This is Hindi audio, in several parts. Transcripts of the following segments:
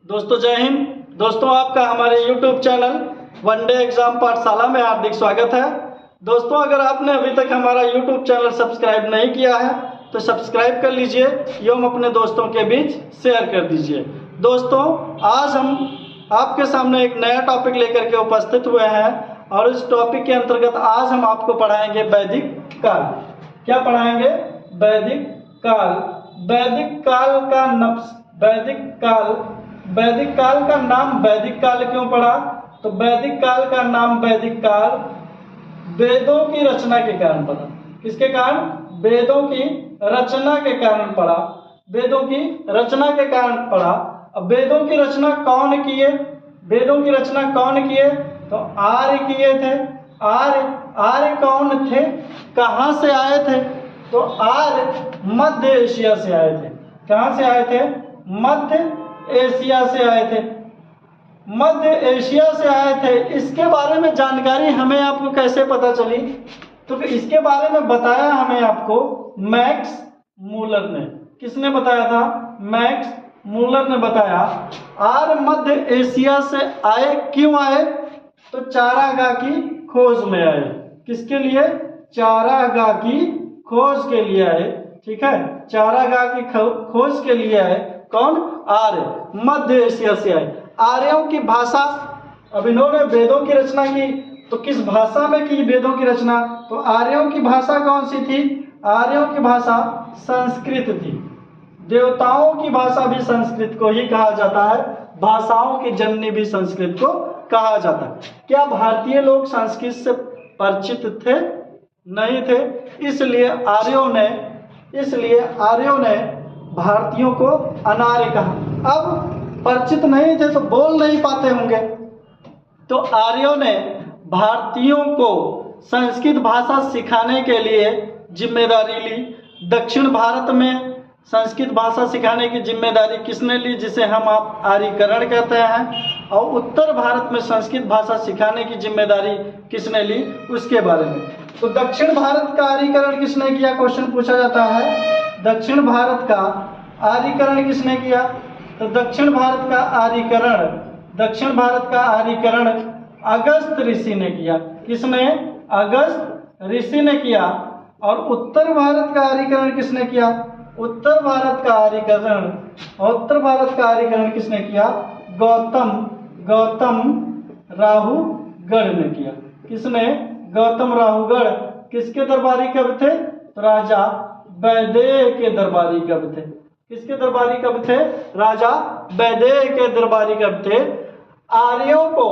दोस्तों जय हिंद। दोस्तों आपका हमारे YouTube चैनल वनडे एग्जाम पाठशाला में हार्दिक स्वागत है। दोस्तों अगर आपने अभी तक हमारा YouTube चैनल सब्सक्राइब नहीं किया है तो सब्सक्राइब कर लीजिए एवं अपने दोस्तों के बीच शेयर कर दीजिए। दोस्तों आज हम आपके सामने एक नया टॉपिक लेकर के उपस्थित हुए हैं और इस टॉपिक के अंतर्गत आज हम आपको पढ़ाएंगे वैदिक काल। क्या पढ़ाएंगे? वैदिक काल। वैदिक काल का वैदिक काल का नाम वैदिक काल क्यों पड़ा? तो वैदिक काल का नाम वैदिक काल वेदों की रचना के कारण पड़ा। किसके कारण? वेदों की रचना के कारण पड़ा। वेदों की रचना के कारण पड़ा। अब वेदों की रचना कौन किए? वेदों की रचना कौन किए? तो आर्य किए थे। आर्य कौन थे? कहाँ से आए थे? तो आर्य मध्य एशिया से आए थे। कहाँ से आए थे? मध्य एशिया से आए थे। मध्य एशिया से आए थे। इसके बारे में जानकारी हमें आपको कैसे पता चली? तो इसके बारे में बताया हमें आपको मैक्स मूलर ने। किसने बताया था? मैक्स मूलर ने बताया। आर्य मध्य एशिया से आए। क्यों आए? तो चारागाह की खोज में आए। किसके लिए? चारागाह की खोज के लिए आए। ठीक है, चारागाह की खोज के लिए आए। कौन? आर्य मध्य एशिया से आए। आर्यों की भाषा, अब इन्होंने वेदों की रचना की तो किस भाषा में की वेदों की रचना? तो आर्यों की भाषा कौन सी थी? आर्यों की भाषा संस्कृत थी। देवताओं की भाषा भी संस्कृत को ही कहा जाता है। भाषाओं की जननी भी संस्कृत को कहा जाता है। क्या भारतीय लोग संस्कृत से परिचित थे? नहीं थे। इसलिए आर्यों ने भारतीयों को अनार्य कहा। अब परिचित नहीं थे तो बोल नहीं पाते होंगे, तो आर्यों ने भारतीयों को संस्कृत भाषा सिखाने के लिए जिम्मेदारी ली। दक्षिण भारत में संस्कृत भाषा सिखाने की जिम्मेदारी किसने ली? जिसे हम आप आर्यीकरण कहते हैं। और उत्तर भारत में संस्कृत भाषा सिखाने की जिम्मेदारी किसने ली? उसके बारे में। तो दक्षिण भारत का आर्यीकरण किसने किया? क्वेश्चन पूछा जाता है। दक्षिण भारत का आर्यीकरण किसने किया? तो दक्षिण भारत का आर्यीकरण अगस्त ऋषि ने किया। किसने? अगस्त ऋषि ने किया। और उत्तर भारत का आर्यीकरण किसने किया? उत्तर भारत का आर्यीकरण किसने किया? गौतम राहुगढ़ ने किया। किसने? गौतम राहुगढ़। किसके दरबारी कवि थे? तो राजा वैदेह के दरबारी कवि थे। किसके दरबारी कवि थे? राजा वैदेह के दरबारी कवि थे। आर्यों को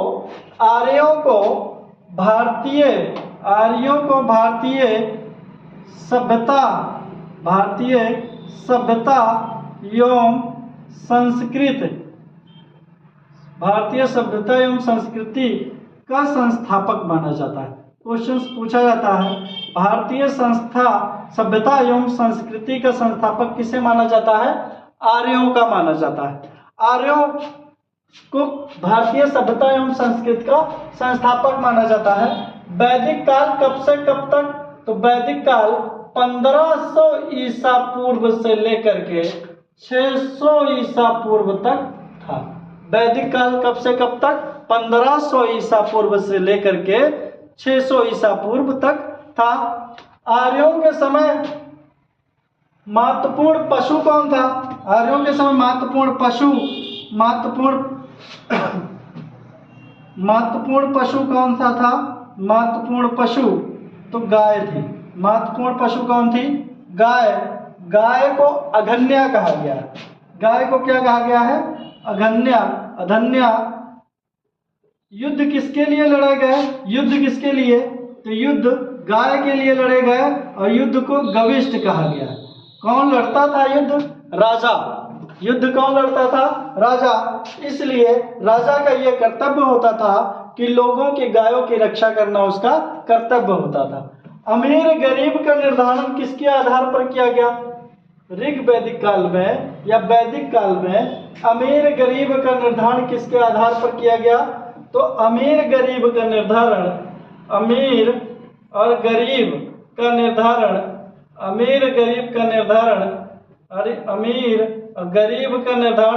भारतीय सभ्यता एवं संस्कृति का संस्थापक माना जाता है। क्वेश्चन पूछा जाता है, भारतीय सभ्यता एवं संस्कृति का संस्थापक किसे माना जाता है? आर्यों का माना जाता है। आर्यों को भारतीय सभ्यता एवं संस्कृति का संस्थापक माना जाता है। वैदिक काल कब से कब तक? तो वैदिक काल 1500 ईसा पूर्व से लेकर के 600 ईसा पूर्व तक था। वैदिक काल कब से कब तक? 1500 ईसा पूर्व से लेकर के 600 ईसा पूर्व तक था। आर्यों के समय महत्वपूर्ण पशु कौन था? आर्यों के समय महत्वपूर्ण पशु कौन सा था? महत्वपूर्ण पशु तो गाय थी। महत्वपूर्ण पशु कौन थी? गाय को अघन्या कहा गया है। गाय को क्या कहा गया है? अधन्या। युद्ध किसके लिए लड़े गए? किसके लिए? तो युद्ध गाय के लिए लड़े गए और युद्ध को गविष्ट कहा गया। कौन लड़ता था युद्ध? राजा। युद्ध कौन लड़ता था? राजा। इसलिए राजा का यह कर्तव्य होता था कि लोगों की गायों की रक्षा करना उसका कर्तव्य होता था। अमीर गरीब का निर्धारण किसके आधार पर किया गया? ऋग्वैदिक काल में या वैदिक काल में अमीर गरीब का निर्धारण किसके आधार पर किया गया? तो अमीर गरीब का निर्धारण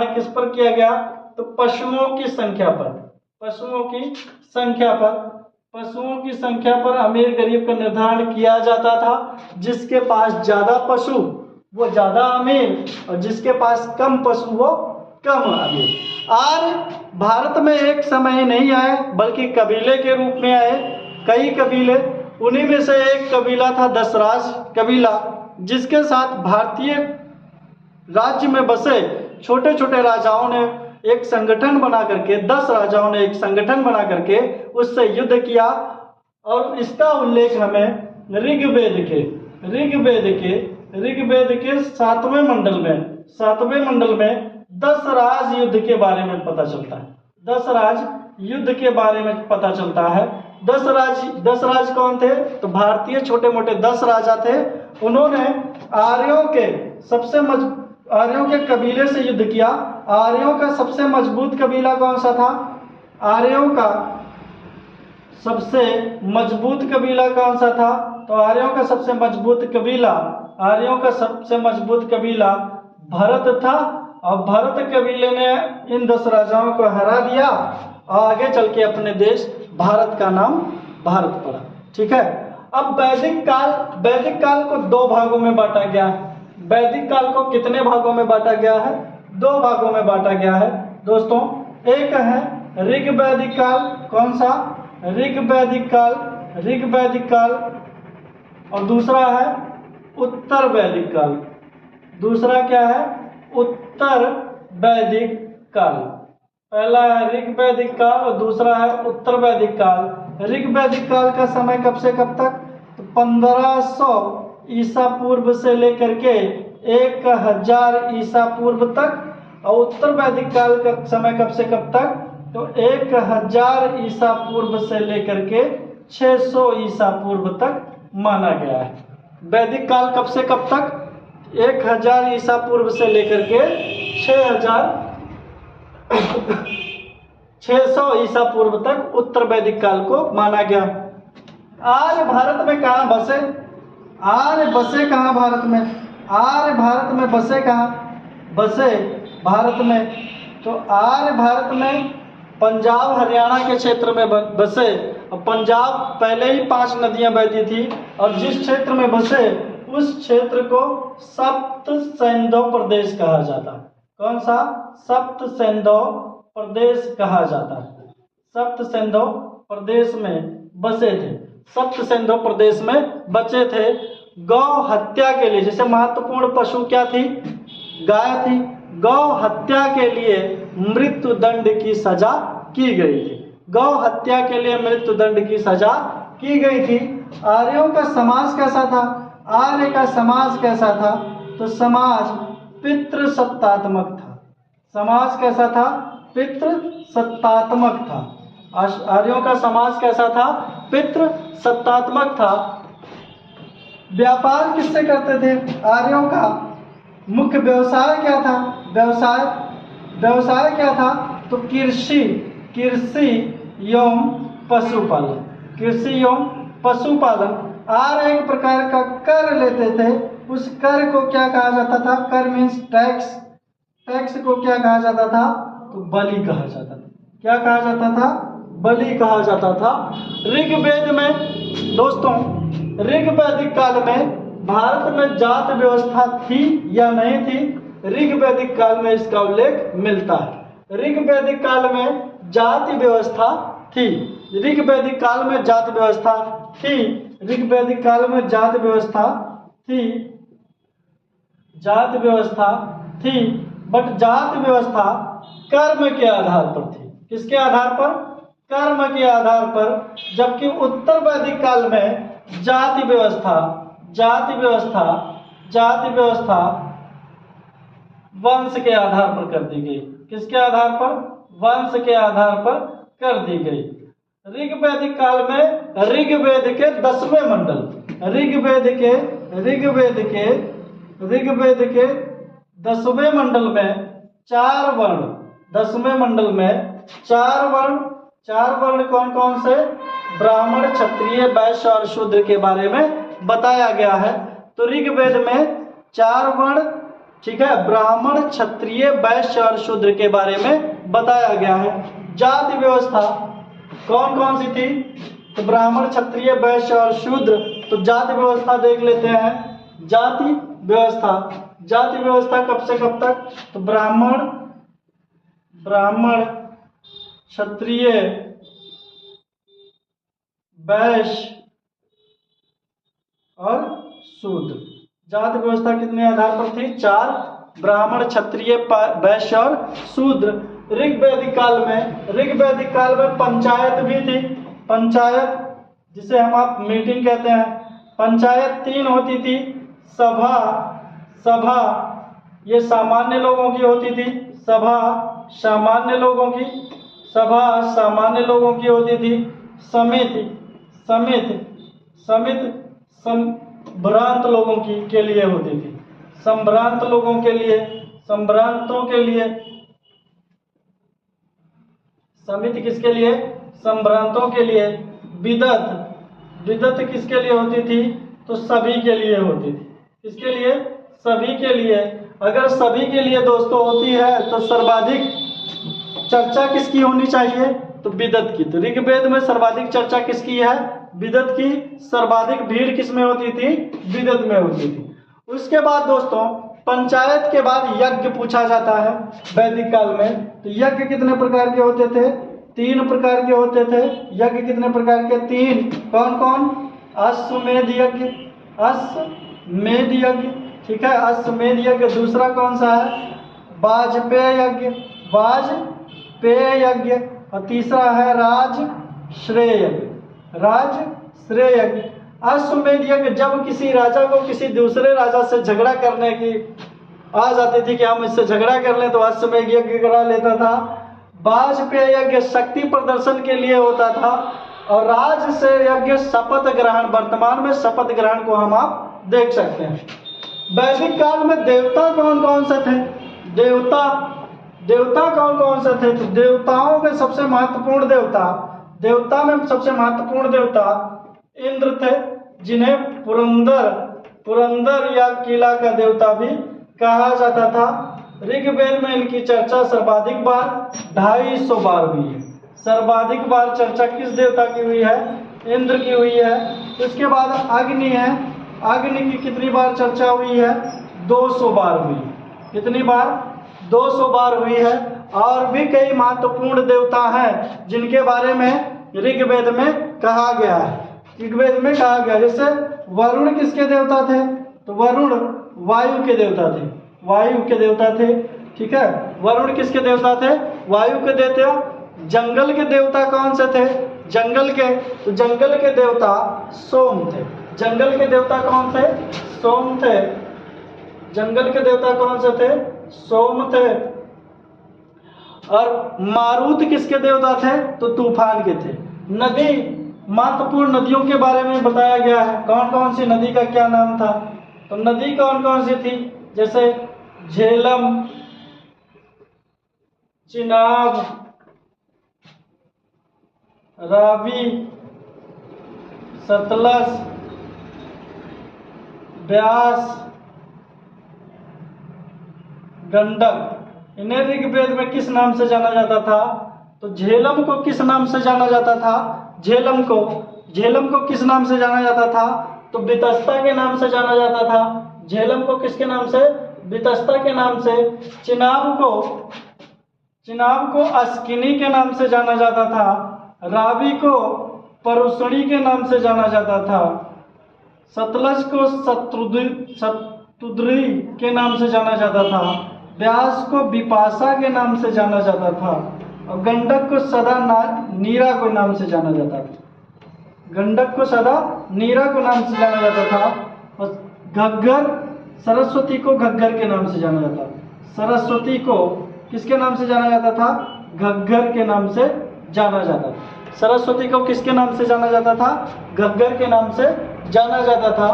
किस पर किया गया? तो पशुओं की संख्या पर, पशुओं की संख्या पर, पशुओं की संख्या पर अमीर गरीब का निर्धारण किया जाता था। जिसके पास ज्यादा पशु वो ज्यादा अमीर, और जिसके पास कम पशु वो कम अमीर। आज भारत में एक समय ही नहीं आए बल्कि कबीले के रूप में आए, कई कबीले। उन्हीं में से एक कबीला था दसराज कबीला, जिसके साथ भारतीय राज्य में बसे छोटे छोटे राजाओं ने एक संगठन बना करके, 10 राजाओं ने एक संगठन बना करके उससे युद्ध किया। और इसका उल्लेख हमें ऋग्वेद के 7वें मंडल में 10 राज युद्ध के बारे में पता चलता है। 10 राज युद्ध के बारे में पता चलता है। 10 राज कौन थे? तो भारतीय छोटे मोटे 10 राजा थे। उन्होंने आर्यों के कबीले से युद्ध किया। आर्यों का सबसे मजबूत कबीला कौन सा था? आर्यों का सबसे मजबूत कबीला कौन सा था? तो आर्यों का सबसे मजबूत कबीला भरत था। और भरत कबीले ने इन 10 राजाओं को हरा दिया और आगे चल के अपने देश भारत का नाम भारत पड़ा। ठीक है। अब वैदिक काल को 2 भागों में बांटा गया है। वैदिक काल को कितने भागों में बांटा गया है? 2 भागों में बांटा गया है दोस्तों। एक है ऋग्वैदिक काल। कौन सा? ऋग्वैदिक काल। और दूसरा है उत्तर वैदिक काल। दूसरा क्या है? उत्तर वैदिक काल। पहला है ऋग्वैदिक काल और दूसरा है उत्तर वैदिक काल। ऋग्वैदिक काल का समय कब से कब तक? तो 1500 ईसा पूर्व से लेकर के 1000 ईसा पूर्व तक। और उत्तर वैदिक काल का समय कब से कब तक? तो 1000 ईसा पूर्व से लेकर के 600 ईसा पूर्व तक माना गया है। वैदिक काल कब से कब तक? 1000 ईसा पूर्व से लेकर के 600 ईसा पूर्व तक उत्तर वैदिक काल को माना गया। आज भारत में कहाँ बसे? आर्य बसे कहाँ भारत में? आर्य भारत में बसे कहाँ? बसे भारत में तो आर्य भारत में पंजाब हरियाणा के क्षेत्र में बसे। और पंजाब पहले ही 5 नदियां बहती थी और जिस क्षेत्र में बसे उस क्षेत्र को सप्त सैंधव प्रदेश कहा जाता है। कौन सा? सप्त सैंधव प्रदेश कहा जाता है। सप्त सैंधव प्रदेश में बसे थे। सप्त सैंधव प्रदेश में बचे थे। गौ हत्या के लिए, जैसे महत्वपूर्ण पशु क्या थी? गाय थी। गौ हत्या के लिए मृत्यु दंड की सजा की गई थी। गौ हत्या के लिए मृत्यु दंड की सजा की गई थी। आर्यों का समाज कैसा था? आर्य का समाज कैसा था? तो समाज पितृसत्तात्मक था। समाज कैसा था? पितृसत्तात्मक था। आर्यों का समाज कैसा था? पितृसत्तात्मक था। व्यापार किससे करते थे? आर्यों का मुख्य व्यवसाय क्या था? व्यवसाय क्या था? तो कृषि एवं पशुपालन। आर्य एक प्रकार का कर लेते थे। उस कर को क्या कहा जाता था? कर मीन्स टैक्स। टैक्स को क्या कहा जाता था? तो बलि कहा जाता था। क्या कहा जाता था? बलि कहा जाता था। ऋग्वेद में दोस्तों, ऋग्वैदिक काल में भारत में जात व्यवस्था थी या नहीं थी? ऋग्वैदिक काल में इसका उल्लेख मिलता है। ऋग्वैदिक काल में जाति व्यवस्था थी। ऋग्वैदिक काल में जाति व्यवस्था थी। ऋग्वैदिक काल में जाति व्यवस्था थी। बट जाति व्यवस्था कर्म के आधार पर थी। किसके आधार पर? कर्म के आधार पर। जबकि उत्तर वैदिक काल में जाति व्यवस्था वंश के आधार पर कर दी गई। किसके आधार पर? वंश के आधार पर कर दी गई। ऋग्वैदिक काल में ऋग्वेद के 10वें मंडल, ऋग्वेद के 10वें मंडल में 4 वर्ण, 10वें मंडल में 4 वर्ण कौन कौन से? ब्राह्मण, क्षत्रिय, वैश्य और शूद्र के बारे में बताया गया है। तो ऋग्वेद में 4 वर्ण ठीक है, ब्राह्मण, क्षत्रिय, वैश्य और शूद्र के बारे में बताया गया है। जाति व्यवस्था कौन कौन सी थी? तो ब्राह्मण, क्षत्रिय, वैश्य और शूद्र। तो जाति व्यवस्था देख लेते हैं। जाति व्यवस्था, जाति व्यवस्था कब से कब तक? तो ब्राह्मण, क्षत्रिय, वैश्य और शूद्र। जाति व्यवस्था कितने आधार पर थी? 4, ब्राह्मण, क्षत्रिय, वैश्य और शूद्र। ऋग्वैदिक काल में पंचायत भी थी। पंचायत जिसे हम आप मीटिंग कहते हैं। पंचायत 3 होती थी। सभा ये सामान्य लोगों की होती थी। सभा सामान्य लोगों की होती थी। समिति संभ्रांत लोगों के लिए होती थी। संभ्रांतों के लिए। समिति किसके लिए? संभ्रांतों के लिए। विदत किसके लिए होती थी? तो सभी के लिए होती थी। किसके लिए? सभी के लिए। अगर सभी के लिए दोस्तों होती है तो सर्वाधिक चर्चा किसकी होनी चाहिए? तो विदत की। तो ऋग्वेद में सर्वाधिक चर्चा किसकी है? विदत की। सर्वाधिक भीड़ किसमें होती थी? विदत में होती थी। उसके बाद दोस्तों पंचायत के बाद यज्ञ पूछा जाता है वैदिक काल में। तो यज्ञ कितने प्रकार के होते थे? 3 प्रकार के होते थे। यज्ञ कितने प्रकार के? 3। कौन कौन? अश्वमेध यज्ञ, ठीक है, अश्वमेध यज्ञ। दूसरा कौन सा है? वाजपेय यज्ञ। और तीसरा है राजश्रेय यज्ञ। अश्वमेध यज्ञ जब किसी राजा को किसी दूसरे राजा से झगड़ा करने की आ जाती थी कि हम इससे झगड़ा कर लें, तो अश्वमेध यज्ञ करा लेता था। वाजपेय यज्ञ शक्ति प्रदर्शन के लिए होता था। और राजश्रेय यज्ञ शपथ ग्रहण, वर्तमान में शपथ ग्रहण को हम आप देख सकते हैं। वैदिक काल में देवता कौन कौन से थे? देवता कौन कौन से थे? तो देवताओं में सबसे महत्वपूर्ण देवता इंद्र थे, जिन्हें पुरंदर या किला का देवता भी कहा जाता था। ऋग्वेद में इनकी चर्चा सर्वाधिक बार 250 बार हुई है। सर्वाधिक बार चर्चा किस देवता की हुई है? इंद्र की हुई है। उसके बाद अग्नि है। अग्नि की कितनी बार चर्चा हुई है? 200 बार हुई है। कितनी बार? 200 बार हुई है। और भी कई महत्वपूर्ण देवता हैं जिनके बारे में ऋग्वेद में कहा गया है। जैसे वरुण किसके देवता थे? तो वरुण वायु के देवता थे। ठीक है, वरुण किसके देवता थे? वायु के देवता। जंगल के देवता कौन से थे? जंगल के देवता सोम थे। जंगल के देवता कौन थे? सोम थे। जंगल के देवता कौन से थे? सोम थे। और मारुत किसके देवता थे? तो तूफान के थे। नदी, महत्वपूर्ण नदियों के बारे में बताया गया है। कौन कौन सी नदी का क्या नाम था? तो नदी कौन कौन सी थी? जैसे झेलम, चिनाब, रावी, सतलज, ब्यास, गंडक। इन्हें ऋग्वेद में किस नाम से जाना जाता था? तो झेलम को किस नाम से जाना जाता था? झेलम को किस नाम से जाना जाता था? तो वितस्ता के नाम से जाना जाता था। झेलम को किसके नाम से? वितस्ता के नाम से। चिनाब को अस्किनी के नाम से जाना जाता था। रावी को परुषणी के नाम से जाना जाता था। सतलज को शतुद्री के नाम से जाना जाता था। ब्यास को विपाशा के नाम से जाना जाता था। और गंडक को सदा नीरा को नाम से जाना जाता था। और घग्गर, सरस्वती को घग्गर के नाम से जाना जाता था। सरस्वती को किसके नाम से जाना जाता था? घग्गर के नाम से जाना जाता था। सरस्वती को किसके नाम से जाना जाता था? घग्गर के नाम से जाना जाता था।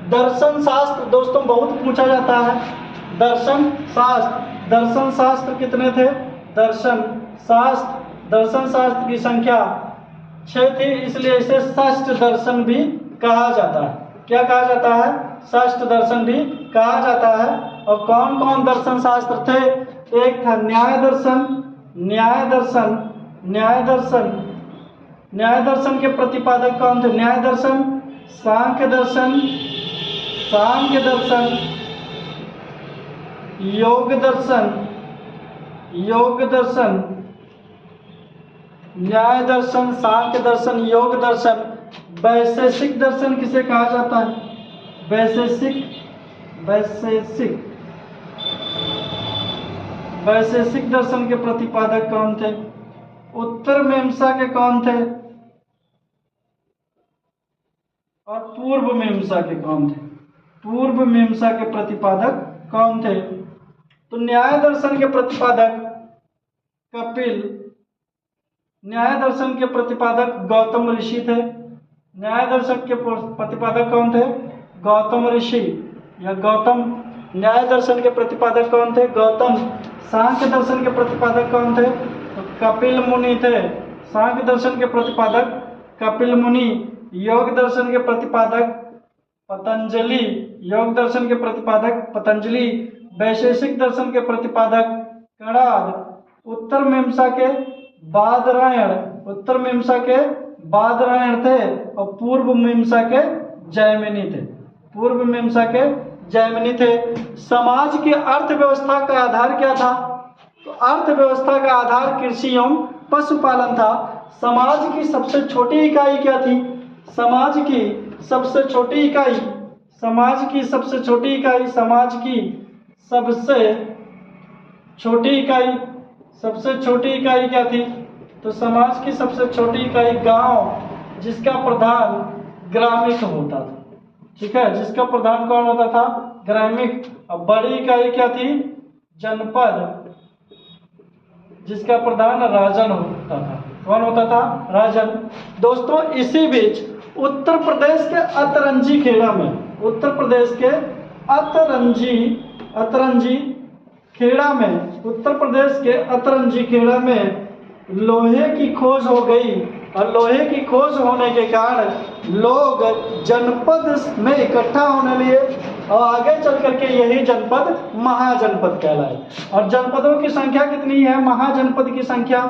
दर्शन शास्त्र दोस्तों बहुत पूछा जाता है। दर्शन शास्त्र कितने थे? दर्शन शास्त्र की संख्या 6 थी, इसलिए इसे षष्ठ दर्शन भी कहा जाता है। क्या कहा जाता है? षष्ठ दर्शन भी कहा जाता है। और कौन कौन दर्शन शास्त्र थे? एक था न्याय दर्शन, न्याय दर्शन, न्याय दर्शन, न्याय दर्शन के प्रतिपादक कौन थे? न्याय दर्शन, सांख्य दर्शन, सांख्य दर्शन, योग दर्शन, योग दर्शन, न्याय दर्शन, सांख्य दर्शन, योग दर्शन। वैशेषिक दर्शन किसे कहा जाता है? वैशेषिक, वैशेषिक, वैशेषिक दर्शन के प्रतिपादक कौन थे? उत्तर मीमांसा के कौन थे और पूर्व मीमांसा के कौन थे? पूर्व मीमांसा के प्रतिपादक कौन थे? तो न्याय दर्शन के प्रतिपादक कपिल, न्याय दर्शन के प्रतिपादक गौतम ऋषि थे। न्याय दर्शन के प्रतिपादक कौन थे? गौतम ऋषि या गौतम। न्याय दर्शन के प्रतिपादक कौन थे? गौतम। सांख्य दर्शन के प्रतिपादक कौन थे? तो कपिल मुनि थे। सांख्य दर्शन के प्रतिपादक कपिल मुनि। योग दर्शन के प्रतिपादक पतंजलि, योग दर्शन के प्रतिपादक पतंजलि। वैशेषिक दर्शन के प्रतिपादक कणाद। उत्तर मीमांसा के बादरायण, उत्तर मीमांसा के बादरायण थे और पूर्व मीमांसा के जैमिनी थे। पूर्व मीमांसा के जैमिनी थे। समाज की अर्थव्यवस्था का आधार क्या था? तो अर्थव्यवस्था का आधार कृषि एवं पशुपालन था। समाज की सबसे छोटी इकाई क्या थी? समाज की सबसे छोटी इकाई, समाज की सबसे छोटी इकाई, समाज की सबसे छोटी इकाई, सबसे छोटी इकाई क्या थी? तो समाज की सबसे छोटी इकाई गांव, जिसका प्रधान ग्रामिक होता था। ठीक है, जिसका प्रधान कौन होता था? ग्रामिक। अब बड़ी इकाई क्या थी? जनपद, जिसका प्रधान राजन होता था। कौन होता था? राजन। दोस्तों, इसी बीच उत्तर प्रदेश के अतरंजी खेड़ा में, उत्तर प्रदेश के अतरंजी खेड़ा में, उत्तर प्रदेश के अतरंजी खेड़ा में लोहे की खोज हो गई और लोहे की खोज होने के कारण लोग जनपद में इकट्ठा होने लिए और आगे चल करके यही जनपद महाजनपद कहलाए। और जनपदों की संख्या कितनी है? महाजनपद की संख्या,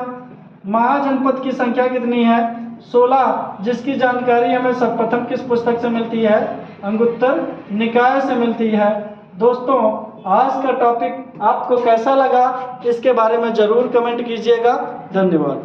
महाजनपद की संख्या कितनी है? 16, जिसकी जानकारी हमें सर्वप्रथम किस पुस्तक से मिलती है? अंगुत्तर निकाय से मिलती है। दोस्तों, आज का टॉपिक आपको कैसा लगा इसके बारे में जरूर कमेंट कीजिएगा। धन्यवाद।